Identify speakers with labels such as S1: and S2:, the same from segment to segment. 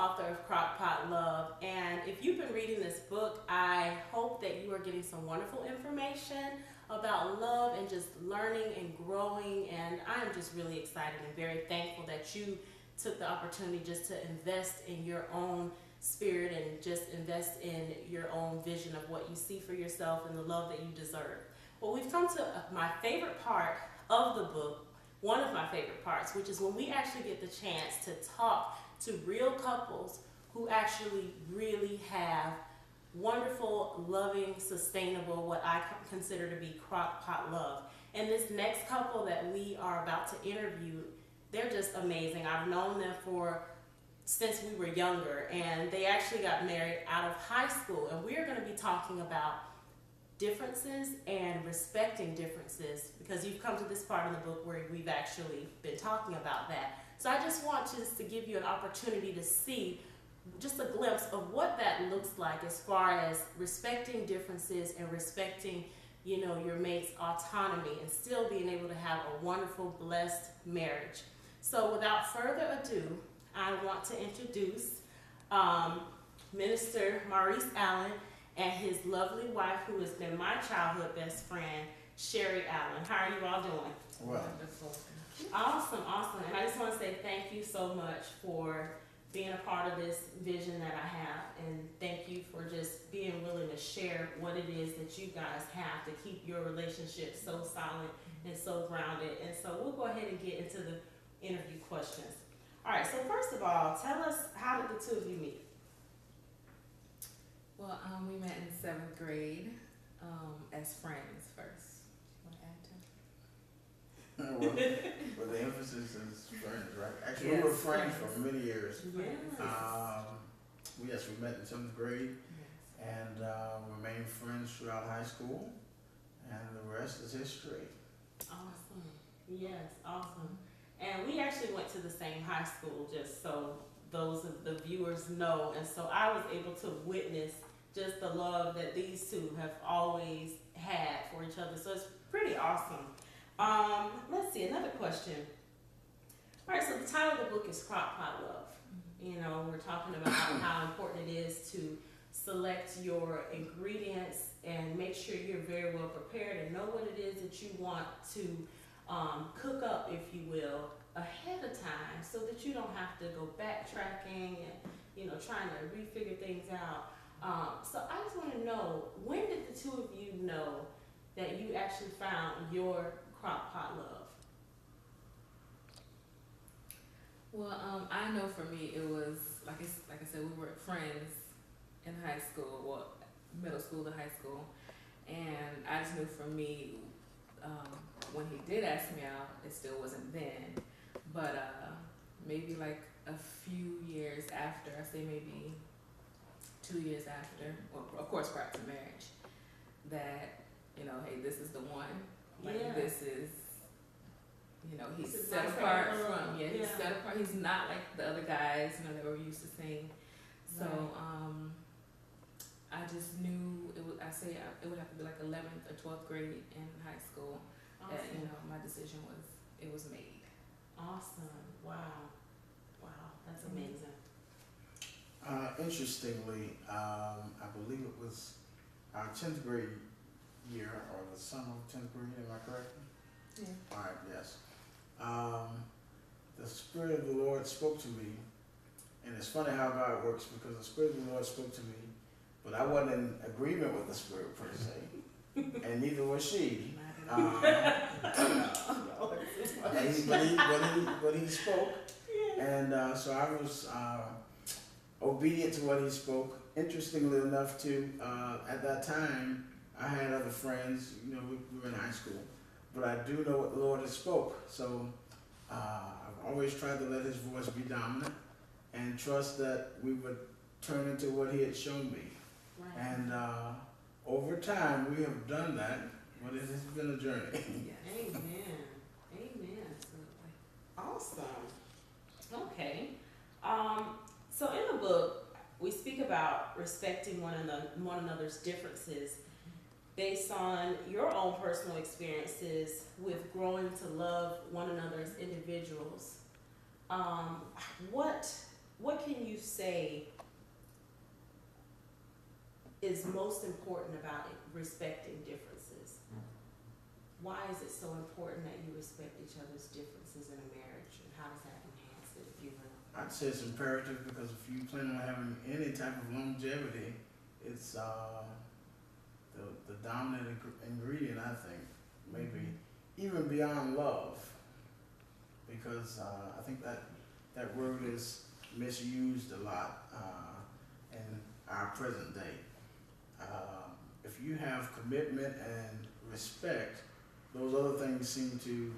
S1: author of Crockpot Love, and if you've been reading this book, I hope that you are getting some wonderful information about love and just learning and growing, and I'm just really excited and very thankful that you took the opportunity just to invest in your own spirit and just invest in your own vision of what you see for yourself and the love that you deserve. Well, we've come to my favorite part of the book, one of my favorite parts, which is when we actually get the chance to talk to real couples who actually really have wonderful, loving, sustainable, what I consider to be crockpot love. And this next couple that we are about to interview, they're just amazing. I've known them since we were younger, and they actually got married out of high school. And we're going to be talking about differences and respecting differences, because you've come to this part of the book where we've actually been talking about that. So I just want just to give you an opportunity to see just a glimpse of what that looks like as far as respecting differences and respecting, your mate's autonomy and still being able to have a wonderful, blessed marriage. So without further ado, I want to introduce Minister Maurice Allen and his lovely wife, who has been my childhood best friend, Sherry Allen. How are you all doing?
S2: Wonderful.
S1: Awesome. And I just want to say thank you so much for being a part of this vision that I have, and thank you for just being willing to share what it is that you guys have to keep your relationship so solid and so grounded. And so we'll go ahead and get into the interview questions. All right, so first of all, tell us, how did the two of you meet?
S2: Well, we met in 7th grade as friends first. Want to add to
S3: well, the emphasis is friends, right? Actually, we were friends for many years.
S1: Yes.
S3: Yes, we met in 7th grade
S2: Yes.
S3: and remained friends throughout high school, and the rest is history.
S1: Awesome. Yes, awesome. And we actually went to the same high school, just so those of the viewers know. And so I was able to witness just the love that these two have always had for each other. So it's pretty awesome. Let's see, another question. All right, so the title of the book is Crockpot Love. We're talking about how important it is to select your ingredients and make sure you're very well prepared and know what it is that you want to cook up, if you will, ahead of time, so that you don't have to go backtracking and trying to refigure things out. So I just want to know, when did the two of you know that you actually found your crockpot love?
S2: Well, I know for me it was like I said, we were friends in high school, well, middle school to high school, and I just knew for me, when he did ask me out, it still wasn't then, but maybe like a few years after, I say maybe 2 years after, well, of course prior to marriage, that hey, this is the one. Like,
S1: Yeah.
S2: this is, he's
S1: This is
S2: set
S1: my
S2: apart
S1: favorite
S2: from,
S1: one.
S2: he's
S1: Yeah.
S2: set apart. He's not like the other guys, that we're used to seeing. So,
S1: Right.
S2: I just knew it would. It would have to be like 11th or 12th grade in high school.
S1: Awesome.
S2: That my decision was made.
S1: Awesome. Wow, that's amazing.
S3: Interestingly, I believe it was our 10th grade year, or the summer of 10th grade, am I correct?
S2: Yeah.
S3: All right, yes. The Spirit of the Lord spoke to me, and it's funny how God works, because the Spirit of the Lord spoke to me, but I wasn't in agreement with the Spirit per se, and neither was she. But he spoke, and so I was obedient to what he spoke. Interestingly enough, too, at that time, I had other friends. We were in high school, but I do know what the Lord has spoke. So I've always tried to let His voice be dominant, and trust that we would turn into what He had shown me.
S1: Right.
S3: And over time, we have done that, but it has been a journey.
S1: Amen. Awesome. Okay. So in the book, we speak about respecting one another's differences based on your own personal experiences with growing to love one another as individuals. What can you say is most important about respecting differences? Why is it so important that you respect each other's differences in a marriage, and how does that enhance it, if you will?
S3: I'd say it's imperative because if you plan on having any type of longevity, it's the dominant ingredient, I think, maybe even beyond love, because I think that word is misused a lot in our present day. If you have commitment and respect, those other things seem to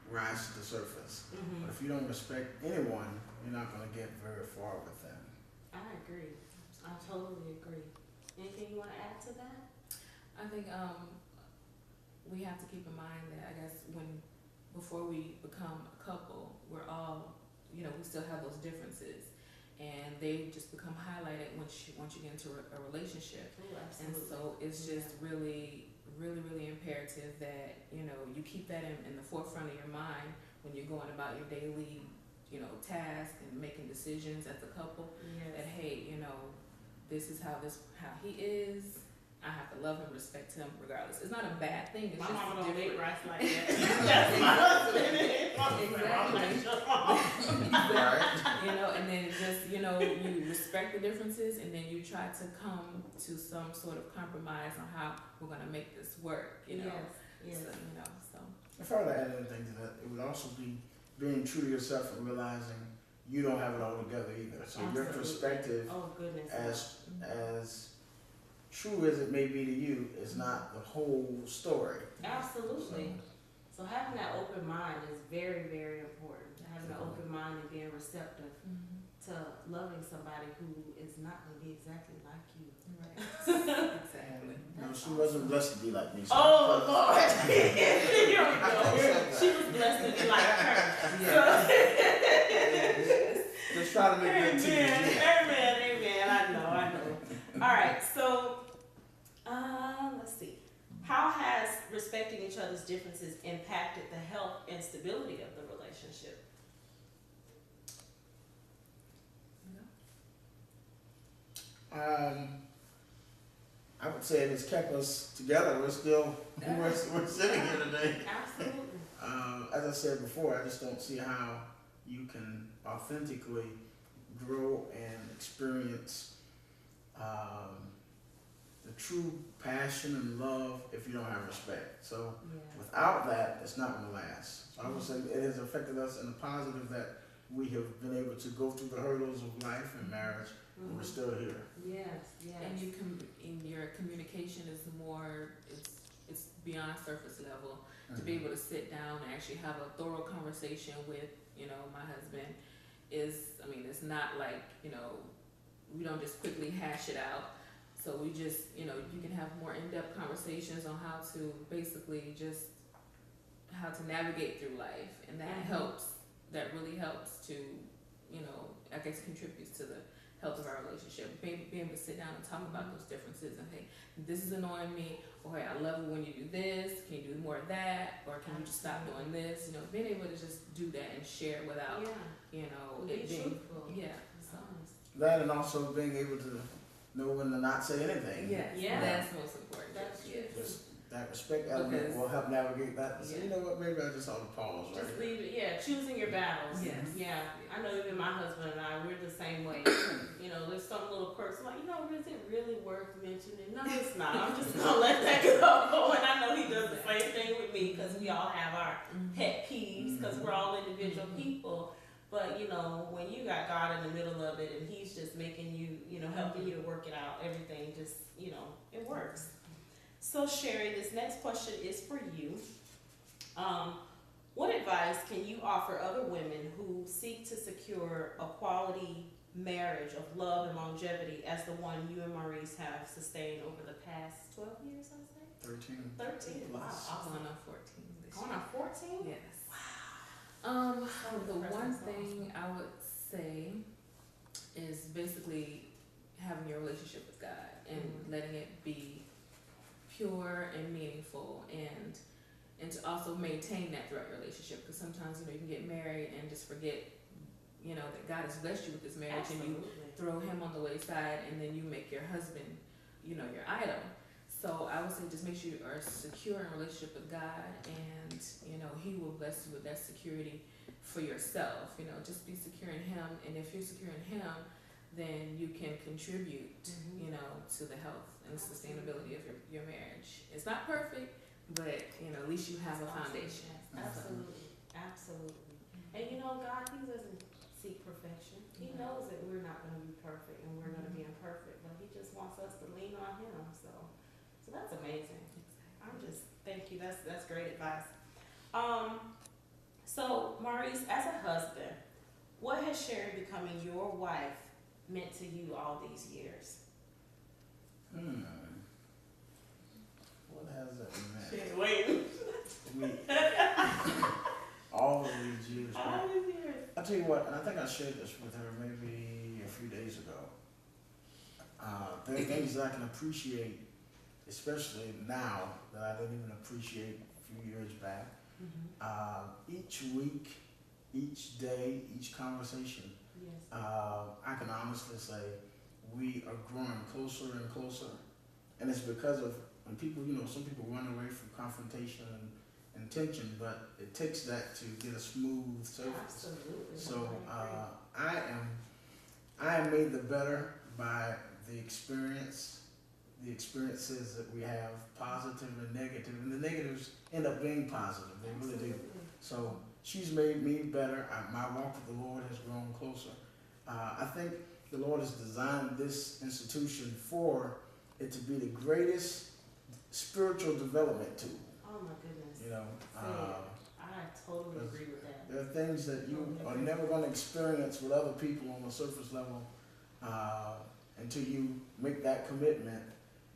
S3: rise to the surface. But if you don't respect anyone, you're not going to get very far with them.
S1: I agree. I totally agree. Anything you want to add to that?
S2: I think we have to keep in mind that, I guess, before we become a couple, we're all, we still have those differences, and they just become highlighted once you get into a relationship.
S1: Ooh,
S2: and so it's just really imperative that you keep that in the forefront of your mind when you're going about your daily tasks and making decisions as a couple.
S1: Yes.
S2: That hey, this is how he is. I have to love him, respect him regardless. It's not a bad thing. It's
S1: my
S2: just
S1: mama don't
S2: different.
S1: make rice like that. That's my husband.
S2: Exactly. And then just you respect the differences, and then you try to come to some sort of compromise on how we're gonna make this work.
S1: Yes.
S2: So.
S3: If I were to add anything to that, it would also be being true to yourself and realizing you don't have it all together either. So your perspective,
S1: oh goodness,
S3: as true as it may be to you, is not the whole story.
S1: absolutely. So having that open mind is very, very important. Having an open mind and being receptive to loving somebody who is not going to be exactly like you.
S2: Right. Exactly.
S3: She wasn't blessed to be like me. So
S1: Oh Lord! Here we go. She was blessed to be like her.
S3: Yeah. Just try to make good TV.
S1: Amen. I know. All right. So, let's see. How has respecting each other's differences impacted the health and stability of the relationship?
S3: I would say it has kept us together. We're still we're sitting here today.
S1: Absolutely.
S3: As I said before, I just don't see how you can authentically grow and experience the true passion and love if you don't have respect. So without that, it's not going to last. So I would say it has affected us in a positive that we have been able to go through the hurdles of life and marriage, and we're still here.
S1: Yes.
S2: And your communication is more, it's beyond surface level. To be able to sit down and actually have a thorough conversation with, my husband it's not like, we don't just quickly hash it out. So we just, you can have more in-depth conversations on how to basically just how to navigate through life. And that really helps to, I guess contributes to the health of our relationship. Being able to sit down and talk about those differences and hey, this is annoying me, or hey, I love it when you do this, can you do more of that, or can you just stop doing this? Being able to just do that and share without, it being
S1: truthful.
S2: So.
S3: That and also being able to know when to not say anything.
S2: That's most important.
S1: That's true.
S3: Just that respect element will help navigate that. So you know what? Maybe I just ought to pause. Right?
S1: Just leave it. Yeah, choosing your battles.
S2: Yes.
S1: Yeah. I know even my husband and I, we're the same way. There's some little quirks. I'm like, is it really worth mentioning? No, it's not. I'm just gonna let that go. And I know he does the same thing with me because we all have our pet peeves because we're all individual people. But when you got God in the middle of it and He's just making you, helping you to work it out, everything just, it works. So Sherry, this next question is for you. What advice can you offer other women who seek to secure a quality marriage of love and longevity as the one you and Maurice have sustained over the past 12 years, I'd say? 13. Wow, awesome.
S2: Going on 14 this year.
S1: Going on 14?
S2: Yes.
S1: Wow.
S2: The one thing I would say is basically having your relationship with God and letting it be pure and meaningful, and to also maintain that throughout your relationship, because sometimes you can get married and just forget you know, that God has blessed you with this marriage, and you
S1: Absolutely.
S2: throw him on the wayside, and then you make your husband, you know, your idol. So I would say just make sure you are secure in a relationship with God, and, you know, he will bless you with that security for yourself. You know, just be secure in him, and if you're secure in him, then you can contribute, you know, to the health and the sustainability of your marriage. It's not perfect, but, you know, at least you have a foundation.
S1: Absolutely. Absolutely. And you know, God, he doesn't seek perfection. He knows that we're not going to be perfect and we're going to be imperfect, but he just wants us to lean on him. So that's amazing. I'm just, thank you. That's great advice. So Maurice, as a husband, what has Sherry becoming your wife meant to you all these years?
S3: What has it meant?
S1: She's waiting.
S3: All of these years.
S1: All these years.
S3: I'll tell you what, and I think I shared this with her maybe a few days ago. There are things that I can appreciate, especially now, that I didn't even appreciate a few years back. Each week, each day, each conversation,
S1: Yes.
S3: I can honestly say we are growing closer and closer. And it's because of when people, you know, some people run away from confrontation and tension, but it takes that to get a smooth surface.
S1: Absolutely.
S3: So I am made the better by the experiences that we have, positive and negative, and the negatives end up being positive. They really do. So she's made me better. My walk with the Lord has grown closer. I think the Lord has designed this institution for it to be the greatest spiritual development tool.
S1: Oh my goodness.
S3: You know,
S1: I totally agree with that.
S3: there are things that you are never going to experience with other people on the surface level until you make that commitment,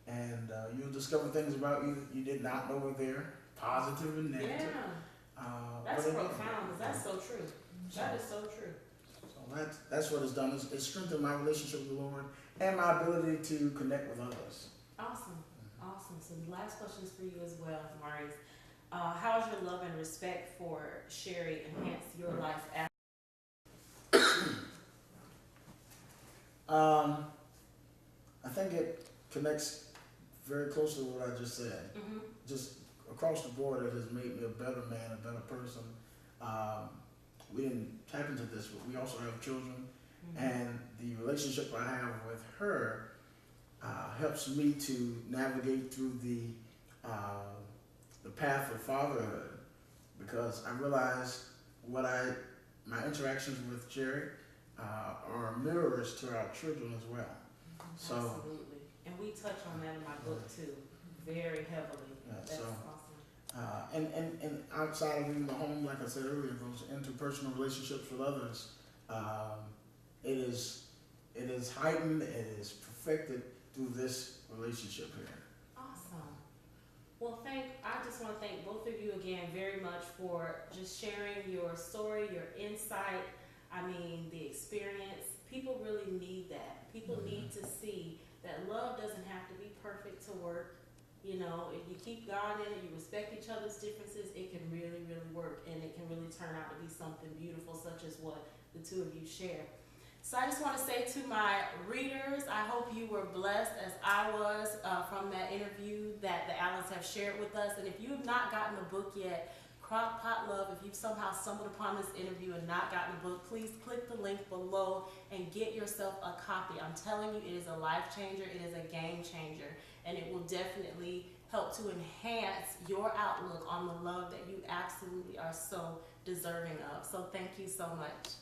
S3: and you'll discover things about you that you did not know were there, positive and negative.
S1: Yeah. That's profound. That's so true. That is so true.
S3: So that's what it's done. It's strengthened my relationship with the Lord and my ability to connect with others.
S1: Awesome. Awesome. So the last question is for you as well, Maurice. How has your love and respect for Sherry enhanced your life after?
S3: I think it connects very closely to what I just said. Just across the board, it has made me a better man, a better person. We didn't tap into this, but we also have children, and the relationship I have with her helps me to navigate through the path of fatherhood, because I realize my interactions with Jerry are mirrors to our children as well. So,
S1: absolutely. And we touch on that in my book too, very heavily. That's awesome.
S3: And outside of even the home, like I said earlier, those interpersonal relationships with others, it is heightened, it is perfected through this relationship here.
S1: Awesome. Well, I just want to thank both of you again very much for just sharing your story, your insight. I mean, the experience. People really need that. People need to see that love doesn't have to be perfect to work. You know, if you keep God in it, you respect each other's differences, it can really, really work, and it can really turn out to be something beautiful, such as what the two of you share. So I just want to say to my readers, I hope you were blessed as I was from that interview that the Allens have shared with us. And if you have not gotten the book yet, Crockpot Love, if you've somehow stumbled upon this interview and not gotten the book, please click the link below and get yourself a copy. I'm telling you, it is a life changer. It is a game changer. And it will definitely help to enhance your outlook on the love that you absolutely are so deserving of. So thank you so much.